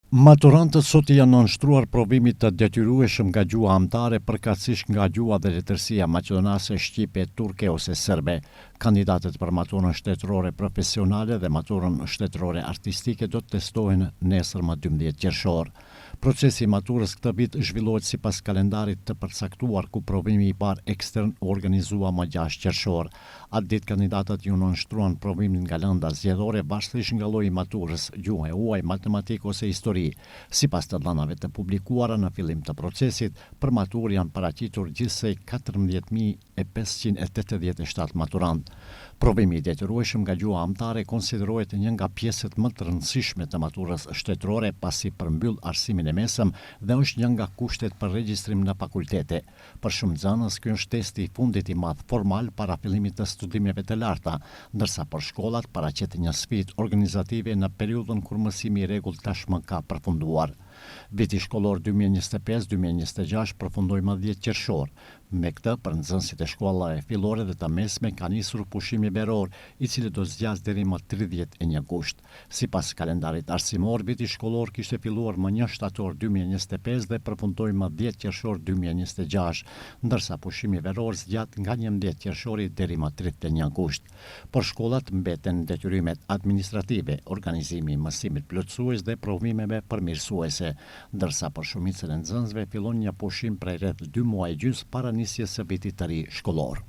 Maturantët sot janë nënshtruar provimit të detyrueshëm nga gjuha amtare, përkatësisht nga gjuha dhe letërsia maqedonase, shqipe, turke ose serbe. Kandidatët për maturën shtetërore profesionale dhe maturën shtetërore artistike do të testohen nesër më 12 qershor. Procesi i maturës këtë vit zhvillohet sipas kalendarit të përcaktuar, ku provimi i parë ekstern u organizua më 6 qershor. Atë ditë kandidatët ju nënshtruan provimin nga lënda zgjedhore varësisht nga lloji i maturës, gjuha e huaj, matematikë ose histori. Sipas të dhënave të publikuara në fillim të procesit, për maturë janë paraqitur gjithsej 14.587 maturant. Provimi i detyrueshëm nga gjuha amtare konsiderohet një nga pjesët më të rëndësishme të maturës shtetërore, pasi përmbyll arsimin e mesëm dhe është një nga kushtet për regjistrim në fakultete. Për shumë nxënës, ky është testi i fundit i madh formal para fillimit të studimeve të larta, ndërsa për shkollat paraqet një sfidë organizative në periudhën kur mësimi i rregullt tashmë ka përfunduar. Viti shkollor 2025-2026 përfundoi më 10 qershor. Me këtë, për nxënësit e shkollave fillore dhe të mesme ka nisur pushimi veror, i cili do zgjas deri më 31 gusht. Sipas kalendarit arsimor, viti shkollor kishte filluar më 1 shtator 2025 dhe përfundoi më 10 qershor 2026, ndërsa pushimi veror zgjat nga 11 qershori deri më 31 gusht. Por shkollat mbeten detyrimet administrative, organizimi i mësimit plotësues dhe provimeve përmirësuese, ndërsa për shumicën e nxënësve fillon një pushim prej rreth 2 muaj gjys para nisjes së vitit të ri shkollor.